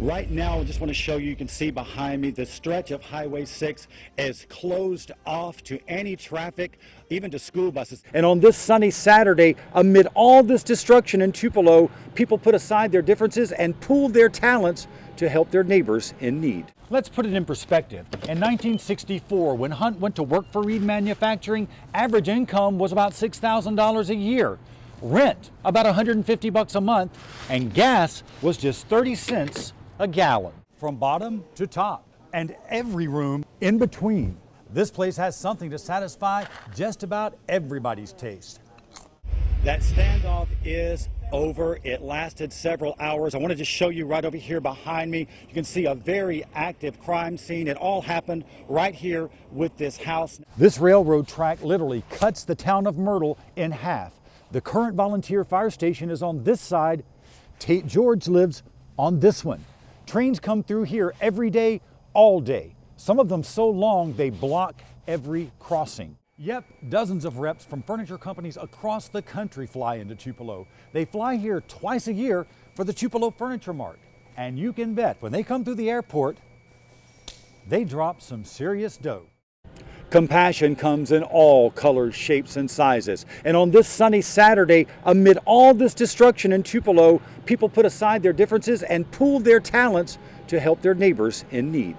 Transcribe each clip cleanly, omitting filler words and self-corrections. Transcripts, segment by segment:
Right now, I just want to show you, you can see behind me, the stretch of Highway 6 is closed off to any traffic, even to school buses. And on this sunny Saturday, amid all this destruction in Tupelo, people put aside their differences and pooled their talents to help their neighbors in need. Let's put it in perspective. In 1964, when Hunt went to work for Reed Manufacturing, average income was about $6,000 a year. Rent, about $150 a month, and gas was just 30 cents a gallon. From bottom to top, and every room in between. This place has something to satisfy just about everybody's taste. That standoff is over. It lasted several hours. I wanted to show you right over here behind me. You can see a very active crime scene. It all happened right here with this house. This railroad track literally cuts the town of Myrtle in half. The current volunteer fire station is on this side. Tate George lives on this one. Trains come through here every day, all day. Some of them so long they block every crossing. Yep, dozens of reps from furniture companies across the country fly into Tupelo. They fly here twice a year for the Tupelo Furniture Mart. And you can bet when they come through the airport, they drop some serious dough. Compassion comes in all colors, shapes, and sizes. And on this sunny Saturday, amid all this destruction in Tupelo, people put aside their differences and pooled their talents to help their neighbors in need.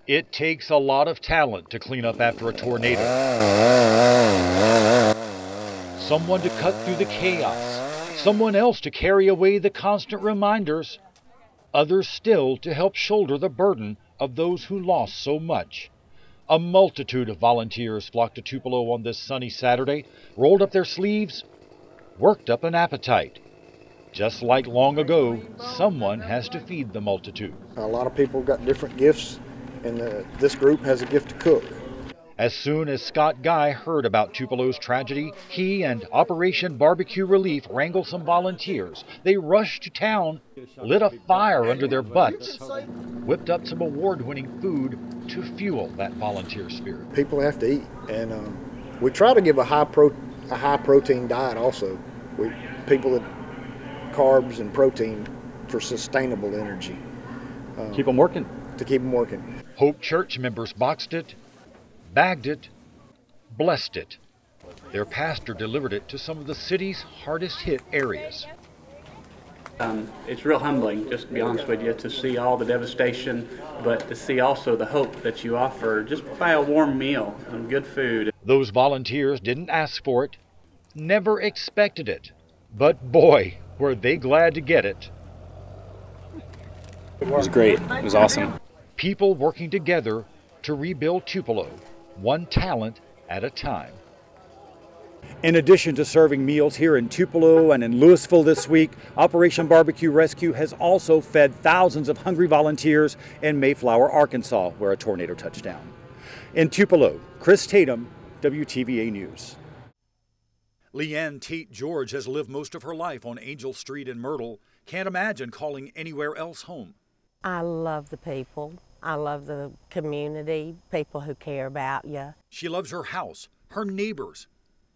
It takes a lot of talent to clean up after a tornado. Someone to cut through the chaos. Someone else to carry away the constant reminders. Others still to help shoulder the burden of those who lost so much. A multitude of volunteers flocked to Tupelo on this sunny Saturday, rolled up their sleeves, worked up an appetite. Just like long ago, someone has to feed the multitude. A lot of people got different gifts, and this group has a gift to cook. As soon as Scott Guy heard about Tupelo's tragedy, he and Operation Barbecue Relief wrangled some volunteers. They rushed to town, lit a fire under their butts, whipped up some award-winning food to fuel that volunteer spirit. People have to eat, and we try to give a high protein diet also. People that carbs and protein for sustainable energy. Keep them working. To keep them working. Hope Church members boxed it, bagged it, blessed it. Their pastor delivered it to some of the city's hardest hit areas. It's real humbling, just to be honest with you, to see all the devastation, but to see also the hope that you offer just by a warm meal and good food. Those volunteers didn't ask for it, never expected it, but boy, were they glad to get it. It was great. It was awesome. People working together to rebuild Tupelo, one talent at a time. In addition to serving meals here in Tupelo and in Louisville this week, Operation Barbecue Rescue has also fed thousands of hungry volunteers in Mayflower, Arkansas, where a tornado touched down. In Tupelo, Chris Tatum, WTVA News. Leanne Tate George has lived most of her life on Angel Street in Myrtle. Can't imagine calling anywhere else home. I love the people. I love the community, people who care about you. She loves her house, her neighbors,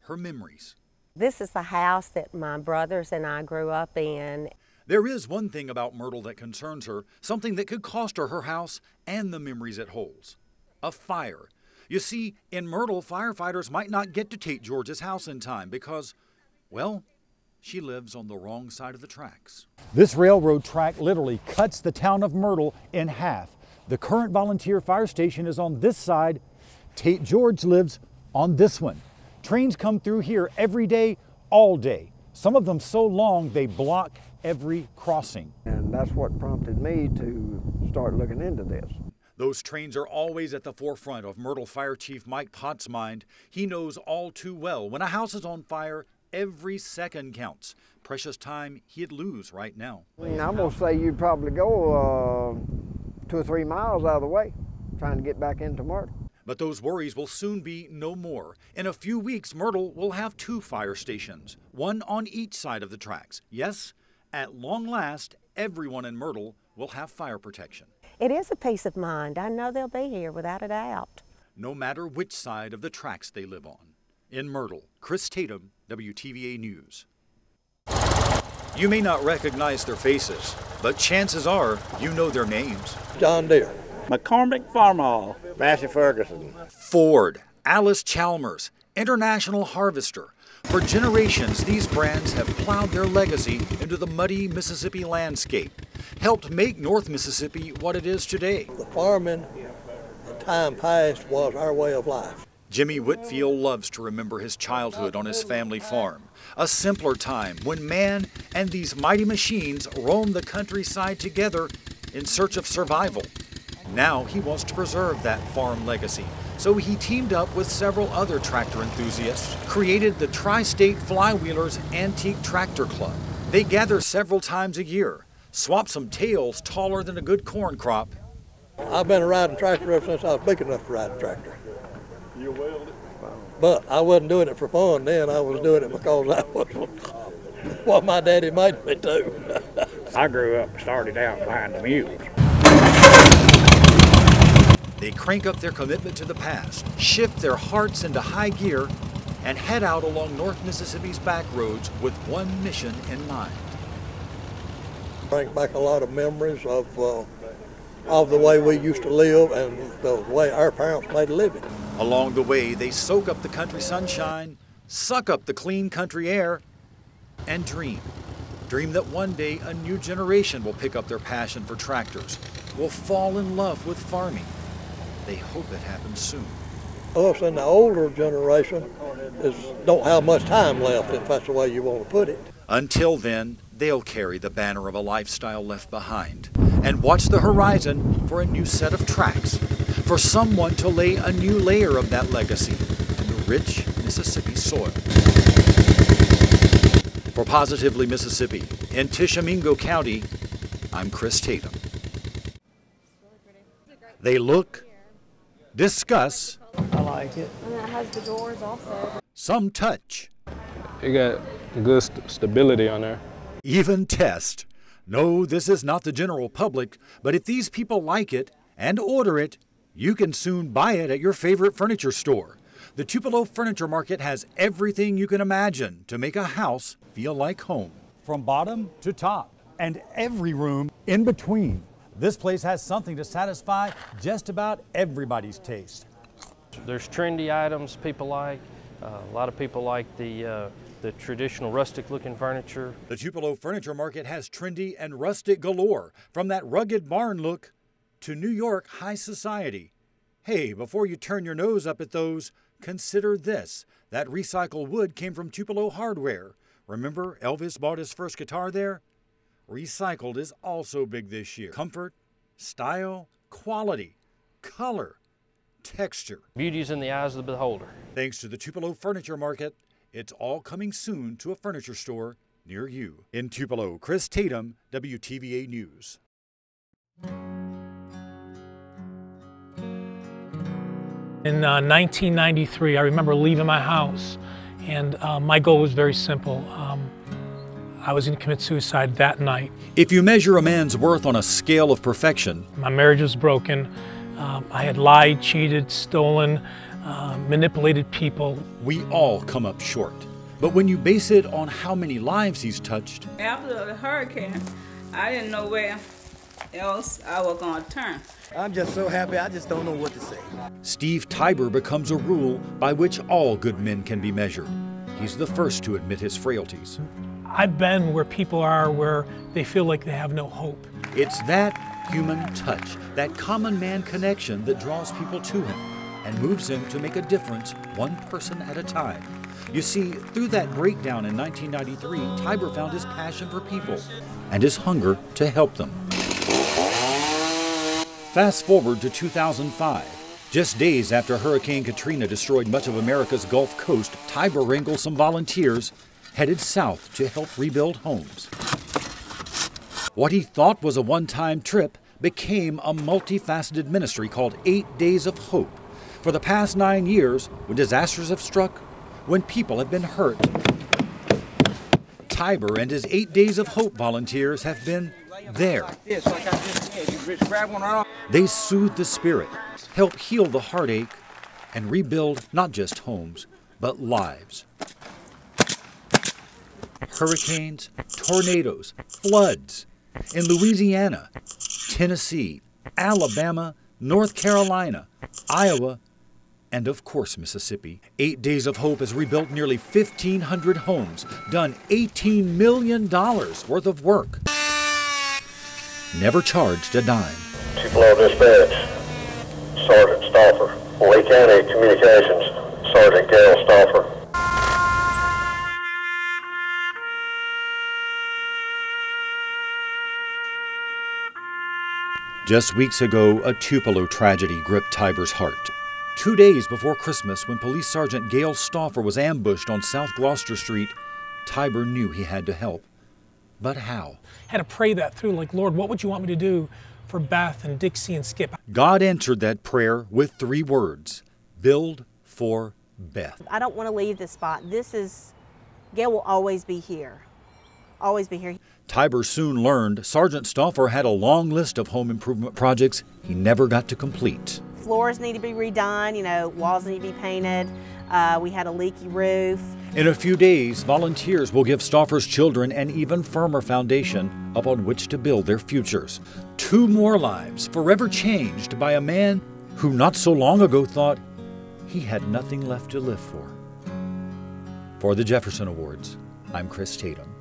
her memories. This is the house that my brothers and I grew up in. There is one thing about Myrtle that concerns her, something that could cost her house and the memories it holds. A fire. You see, in Myrtle, firefighters might not get to Tate George's house in time because, well, she lives on the wrong side of the tracks. This railroad track literally cuts the town of Myrtle in half. The current volunteer fire station is on this side. Tate George lives on this one. Trains come through here every day, all day. Some of them so long they block every crossing. And that's what prompted me to start looking into this. Those trains are always at the forefront of Myrtle Fire Chief Mike Pott's mind. He knows all too well when a house is on fire, every second counts. Precious time he'd lose right now. I'm going to say you'd probably go 2 or 3 miles out of the way trying to get back into Myrtle. But those worries will soon be no more. In a few weeks, Myrtle will have 2 fire stations, one on each side of the tracks. Yes, at long last, everyone in Myrtle will have fire protection. It is a peace of mind. I know they'll be here without a doubt. No matter which side of the tracks they live on. In Myrtle, Chris Tatum, WTVA News. You may not recognize their faces, but chances are you know their names. John Deere. McCormick Farmall. Massey Ferguson. Ford, Alice Chalmers, International Harvester. For generations, these brands have plowed their legacy into the muddy Mississippi landscape, helped make North Mississippi what it is today. The farming in time past was our way of life. Jimmy Whitfield loves to remember his childhood on his family farm, a simpler time when man and these mighty machines roamed the countryside together in search of survival. Now he wants to preserve that farm legacy, so he teamed up with several other tractor enthusiasts, created the Tri-State Flywheelers Antique Tractor Club. They gather several times a year, swap some tails taller than a good corn crop. I've been riding tractor ever since I was big enough to ride a tractor. You welded it? But I wasn't doing it for fun then. I was doing it because that was what my daddy made me do. I grew up and started out behind the mules. They crank up their commitment to the past, shift their hearts into high gear, and head out along North Mississippi's back roads with one mission in mind. Brings back a lot of memories of the way we used to live and the way our parents made a living. Along the way, they soak up the country sunshine, suck up the clean country air, and dream. Dream that one day a new generation will pick up their passion for tractors, will fall in love with farming. They hope it happens soon. Us in the older generation don't have much time left, if that's the way you want to put it. Until then, they'll carry the banner of a lifestyle left behind and watch the horizon for a new set of tracks, for someone to lay a new layer of that legacy in the rich Mississippi soil. For Positively Mississippi, in Tishomingo County, I'm Chris Tatum. They look, discuss, I like it. And it has the doors also. some touch, It got good stability on there. even test. No, this is not the general public, but if these people like it and order it, you can soon buy it at your favorite furniture store. The Tupelo Furniture Market has everything you can imagine to make a house feel like home. From bottom to top, and every room in between. This place has something to satisfy just about everybody's taste. There's trendy items people like. A lot of people like the traditional rustic-looking furniture. The Tupelo Furniture Market has trendy and rustic galore, from that rugged barn look to New York high society. Hey, before you turn your nose up at those, consider this. That recycled wood came from Tupelo Hardware. Remember Elvis bought his first guitar there? Recycled is also big this year. Comfort, style, quality, color, texture. Beauty's in the eyes of the beholder. Thanks to the Tupelo Furniture Market, it's all coming soon to a furniture store near you. In Tupelo, Chris Tatum, WTVA News. In 1993, I remember leaving my house, and my goal was very simple. I was going to commit suicide that night. If you measure a man's worth on a scale of perfection, My marriage was broken. I had lied, cheated, stolen, manipulated people. we all come up short. But when you base it on how many lives he's touched, After the hurricane, I didn't know where else I was going to turn. I'm just so happy, I just don't know what to say. Steve Tiber becomes a rule by which all good men can be measured. He's the first to admit his frailties. I've been where people are where they feel like they have no hope. It's that human touch, that common man connection that draws people to him and moves him to make a difference one person at a time. You see, through that breakdown in 1993, Tiber found his passion for people and his hunger to help them. Fast forward to 2005. Just days after Hurricane Katrina destroyed much of America's Gulf Coast, Tiber wrangled some volunteers headed south to help rebuild homes. What he thought was a one-time trip became a multifaceted ministry called 8 Days of Hope. For the past 9 years, when disasters have struck, when people have been hurt, Tiber and his 8 Days of Hope volunteers have been there. They soothe the spirit, help heal the heartache, and rebuild not just homes, but lives. Hurricanes, tornadoes, floods. in Louisiana, Tennessee, Alabama, North Carolina, Iowa, and of course Mississippi. 8 Days of Hope has rebuilt nearly 1,500 homes, done $18 million worth of work. Never charged a dime. Tupelo Dispatch, Sergeant Stauffer. Lee County Communications, Sergeant Gail Stauffer. Just weeks ago, a Tupelo tragedy gripped Tiber's heart. 2 days before Christmas, when Police Sergeant Gail Stauffer was ambushed on South Gloucester Street, Tiber knew he had to help. But how? I had to pray that through, like, Lord, what would you want me to do for Beth and Dixie and Skip? God answered that prayer with 3 words: build for Beth. I don't want to leave this spot. Gail will always be here. Always be here. Tiber soon learned Sergeant Stauffer had a long list of home improvement projects he never got to complete. Floors need to be redone, walls need to be painted. We had a leaky roof. In a few days, volunteers will give Stauffer's children an even firmer foundation upon which to build their futures. 2 more lives forever changed by a man who not so long ago thought he had nothing left to live for. For the Jefferson Awards, I'm Chris Tatum.